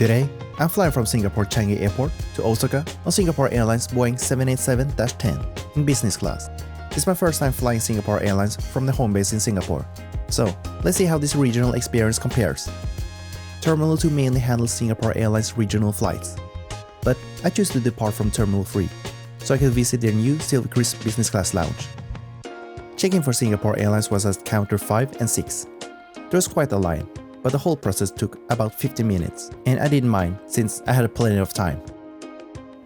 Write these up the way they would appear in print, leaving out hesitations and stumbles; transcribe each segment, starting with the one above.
Today, I'm flying from Singapore Changi Airport to Osaka on Singapore Airlines Boeing 787-10 in business class. It's my first time flying Singapore Airlines from the home base in Singapore. So, let's see how this regional experience compares. Terminal 2 mainly handles Singapore Airlines regional flights, but I choose to depart from Terminal 3, so I could visit their new SilverKris Business Class Lounge. Check-in for Singapore Airlines was at counter 5 and 6. There was quite a line, but the whole process took about 50 minutes, and I didn't mind since I had plenty of time.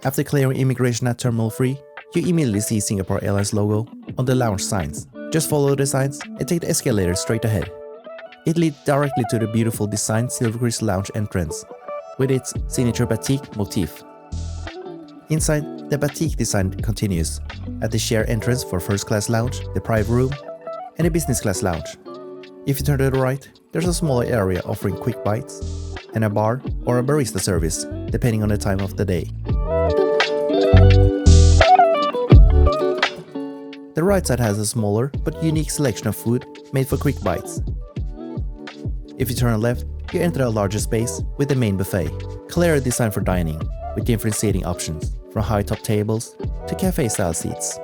After clearing immigration at Terminal 3, you immediately see Singapore Airlines logo on the lounge signs. Just follow the signs and take the escalator straight ahead. It leads directly to the beautiful designed SilverKris Lounge entrance, with its signature batik motif. Inside, the batik design continues at the shared entrance for First Class Lounge, the private room, and the Business Class Lounge. If you turn to the right, there's a smaller area offering quick bites, and a bar or a barista service, depending on the time of the day. The right side has a smaller but unique selection of food made for quick bites. If you turn left, you enter a larger space with the main buffet, clearly designed for dining, with different seating options, from high-top tables to cafe-style seats.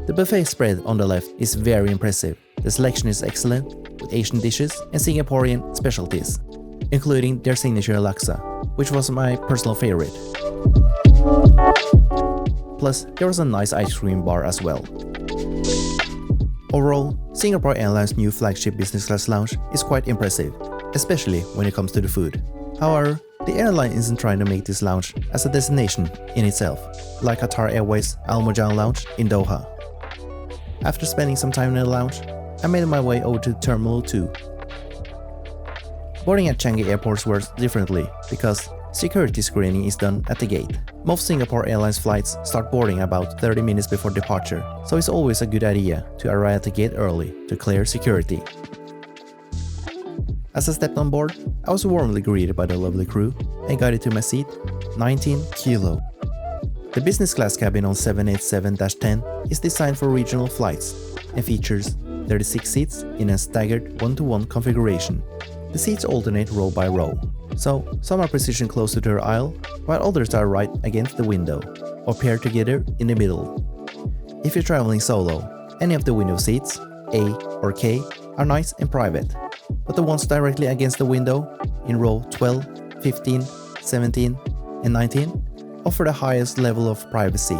The buffet spread on the left is very impressive. The selection is excellent, with Asian dishes and Singaporean specialties, including their signature laksa, which was my personal favorite. Plus, there was a nice ice cream bar as well. Overall, Singapore Airlines' new flagship business class lounge is quite impressive, especially when it comes to the food. However, the airline isn't trying to make this lounge as a destination in itself, like Qatar Airways Al Marjan Lounge in Doha. After spending some time in the lounge, I made my way over to Terminal 2. Boarding at Changi Airport works differently because security screening is done at the gate. Most Singapore Airlines flights start boarding about 30 minutes before departure, so it's always a good idea to arrive at the gate early to clear security. As I stepped on board, I was warmly greeted by the lovely crew and guided to my seat, 19 kilo. The business class cabin on 787-10 is designed for regional flights and features 36 seats in a staggered 1-to-1 configuration. The seats alternate row by row, so some are positioned closer to the aisle, while others are right against the window, or paired together in the middle. If you're traveling solo, any of the window seats, A or K, are nice and private, but the ones directly against the window, in row 12, 15, 17, and 19, offer the highest level of privacy.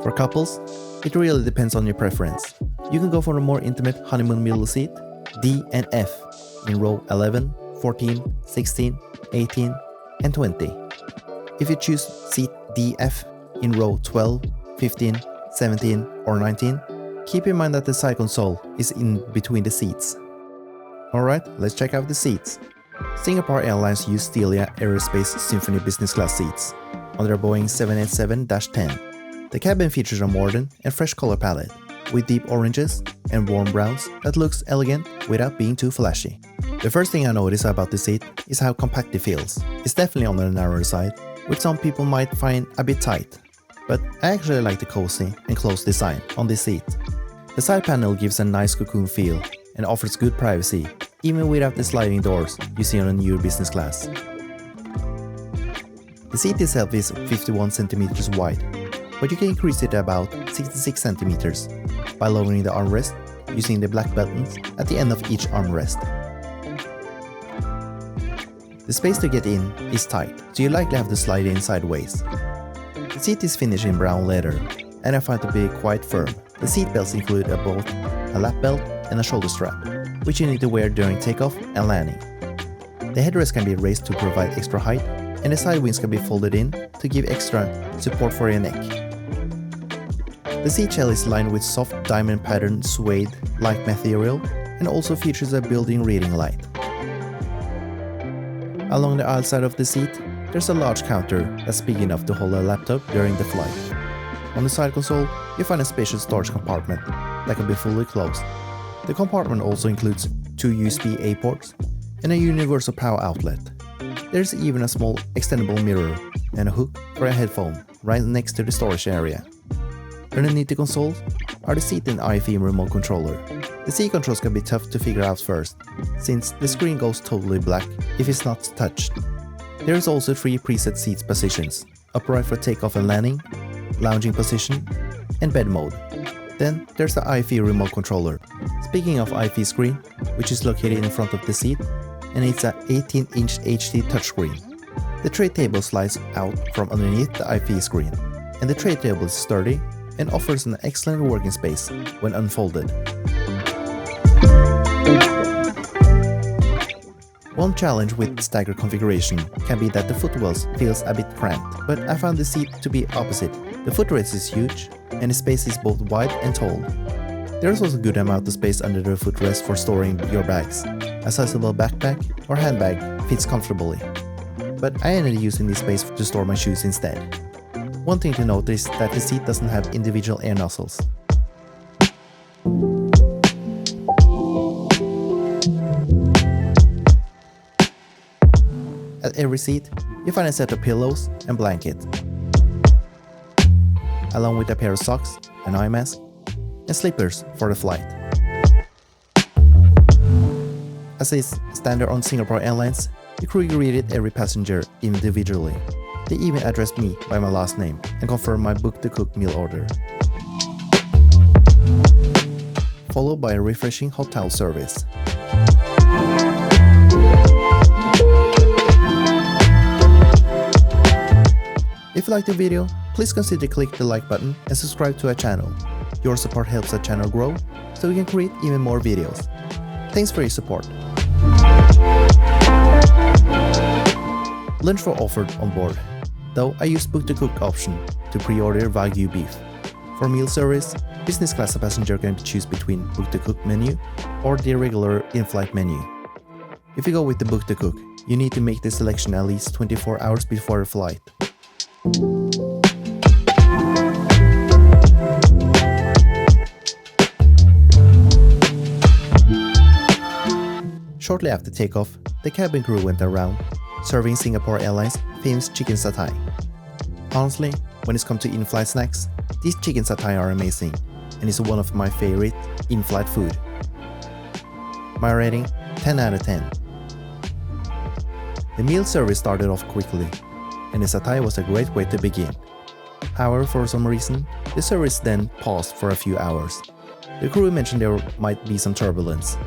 For couples, it really depends on your preference. You can go for a more intimate honeymoon middle seat, D and F, in row 11, 14, 16, 18, and 20. If you choose seat DF in row 12, 15, 17, or 19, keep in mind that the side console is in between the seats. Alright, let's check out the seats. Singapore Airlines used Stelia Aerospace Symphony business class seats on their Boeing 787-10. The cabin features a modern and fresh color palette, with deep oranges and warm browns that looks elegant without being too flashy. The first thing I notice about the seat is how compact it feels. It's definitely on the narrower side, which some people might find a bit tight, but I actually like the cozy and close design on this seat. The side panel gives a nice cocoon feel and offers good privacy, even without the sliding doors you see on a newer business class. The seat itself is 51 centimeters wide, but you can increase it to about 66 centimeters by lowering the armrest using the black buttons at the end of each armrest. The space to get in is tight, so you likely have to slide in sideways. The seat is finished in brown leather, and I find it to be quite firm. The seat belts include both a lap belt and a shoulder strap, which you need to wear during takeoff and landing. The headrest can be raised to provide extra height, and the side wings can be folded in to give extra support for your neck. The seat shell is lined with soft diamond patterned suede-like material and also features a built-in reading light. Along the aisle side of the seat, there's a large counter that's big enough to hold a laptop during the flight. On the side console, you find a spacious storage compartment that can be fully closed. The compartment also includes 2 USB-A ports and a universal power outlet. There's even a small extendable mirror and a hook for a headphone right next to the storage area. Underneath the console are the seat and IFE remote controller, The seat controls can be tough to figure out first, since the screen goes totally black if it's not touched. There is also 3 preset seat positions: upright for takeoff and landing, lounging position, and bed mode. Then there's the WIFI remote controller. Speaking of WIFI screen, which is located in front of the seat, and it's an 18-inch HD touchscreen. The tray table slides out from underneath the WIFI screen, and the tray table is sturdy and offers an excellent working space when unfolded. One challenge with staggered configuration can be that the footwells feels a bit cramped, but I found the seat to be opposite. The footrest is huge, and the space is both wide and tall. There is also a good amount of space under the footrest for storing your bags. A sizable backpack or handbag fits comfortably, but I ended up using this space to store my shoes instead. One thing to note is that the seat doesn't have individual air nozzles. At every seat, you find a set of pillows and blanket, along with a pair of socks, an eye mask, and slippers for the flight. As is standard on Singapore Airlines, the crew greeted every passenger individually. They even addressed me by my last name and confirmed my Book the Cook meal order, followed by a refreshing hot towel service. If you liked the video, please consider click the like button and subscribe to our channel. Your support helps our channel grow, so we can create even more videos. Thanks for your support. Lunch were offered on board, though I used Book the Cook option to pre-order Wagyu beef. For meal service, business class passenger can choose between Book the Cook menu or the regular in-flight menu. If you go with the Book the Cook, you need to make the selection at least 24 hours before the flight. Shortly after takeoff, the cabin crew went around, serving Singapore Airlines famous chicken satay. Honestly, when it's come to in-flight snacks, these chicken satay are amazing, and is one of my favorite in-flight food. My rating, 10 out of 10. The meal service started off quickly, and the satay was a great way to begin. However, for some reason, the service then paused for a few hours. The crew mentioned there might be some turbulence,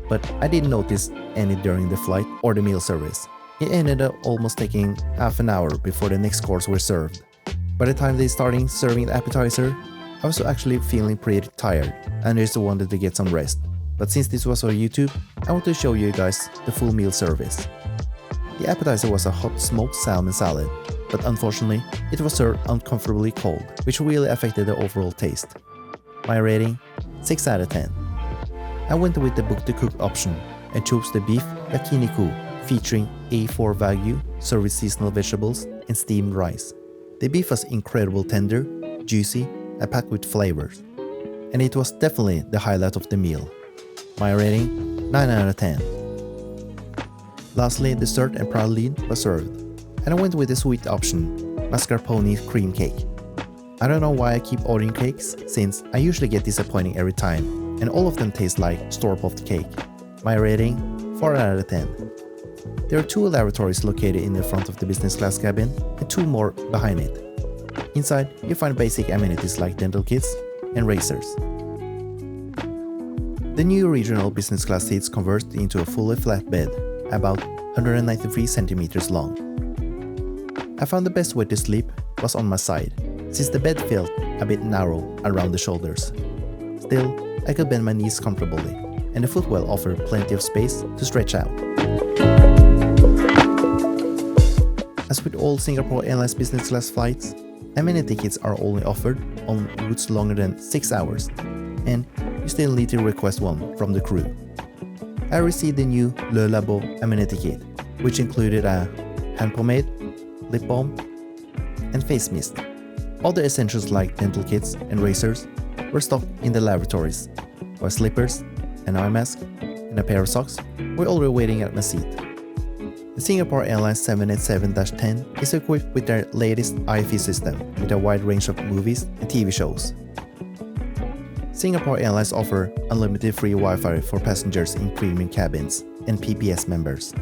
but I didn't notice any during the flight or the meal service. It ended up almost taking half an hour before the next course were served. By the time they started serving the appetizer, I was actually feeling pretty tired and just wanted to get some rest. But since this was on YouTube, I want to show you guys the full meal service. The appetizer was a hot smoked salmon salad, but unfortunately, it was served uncomfortably cold, which really affected the overall taste. My rating, 6 out of 10. I went with the Book the Cook option and chose the beef yakiniku featuring A4 Wagyu served with seasonal vegetables and steamed rice. The beef was incredibly tender, juicy, and packed with flavors, and it was definitely the highlight of the meal. My rating, 9 out of 10. Lastly, dessert and praline was served, and I went with the sweet option, mascarpone cream cake. I don't know why I keep ordering cakes, since I usually get disappointing every time, and all of them taste like store-bought cake. My rating, 4 out of 10. There are 2 lavatories located in the front of the business class cabin, and 2 more behind it. Inside, you find basic amenities like dental kits and razors. The new regional business class seats convert into a fully flat bed, about 193 centimeters long. I found the best way to sleep was on my side, since the bed felt a bit narrow around the shoulders. Still, I could bend my knees comfortably, and the footwell offered plenty of space to stretch out. As with all Singapore Airlines business class flights, amenity kits are only offered on routes longer than 6 hours, and you still need to request one from the crew. I received the new Le Labo amenity kit, which included a hand pomade, lip balm, and face mist. Other essentials like dental kits and razors were stocked in the lavatories, while slippers, an eye mask, and a pair of socks were already waiting at my seat. The Singapore Airlines 787-10 is equipped with their latest WIFI system with a wide range of movies and TV shows. Singapore Airlines offer unlimited free Wi-Fi for passengers in premium cabins and PBS members,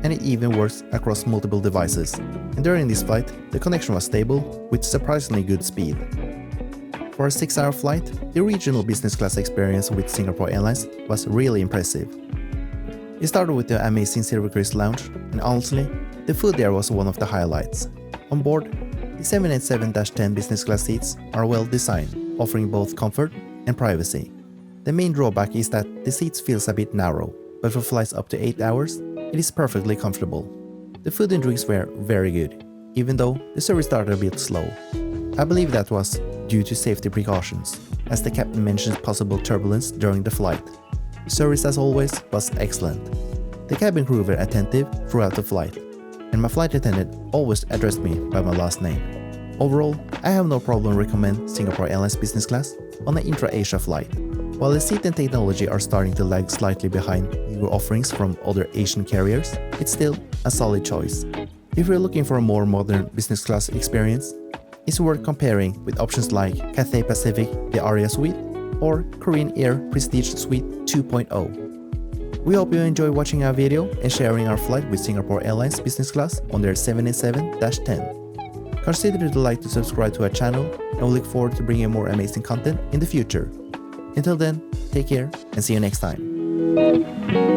and it even works across multiple devices. And during this flight, the connection was stable with surprisingly good speed. For a 6-hour flight, the regional business class experience with Singapore Airlines was really impressive. It started with the amazing SilverKris Lounge, and honestly, the food there was one of the highlights. On board, the 787-10 business class seats are well designed, offering both comfort and privacy. The main drawback is that the seats feels a bit narrow, but for flights up to 8 hours, it is perfectly comfortable. The food and drinks were very good, even though the service started a bit slow. I believe that was due to safety precautions, as the captain mentioned possible turbulence during the flight. The service, as always, was excellent. The cabin crew were attentive throughout the flight, and my flight attendant always addressed me by my last name. Overall, I have no problem recommend Singapore Airlines Business Class on an intra-Asia flight. While the seat and technology are starting to lag slightly behind newer offerings from other Asian carriers, it's still a solid choice. If you're looking for a more modern business class experience, it's worth comparing with options like Cathay Pacific the Aria Suite or Korean Air Prestige Suite 2.0. We hope you enjoy watching our video and sharing our flight with Singapore Airlines Business Class on their 787-10. Consider to like to subscribe to our channel, and we look forward to bringing more amazing content in the future. Until then, take care and see you next time.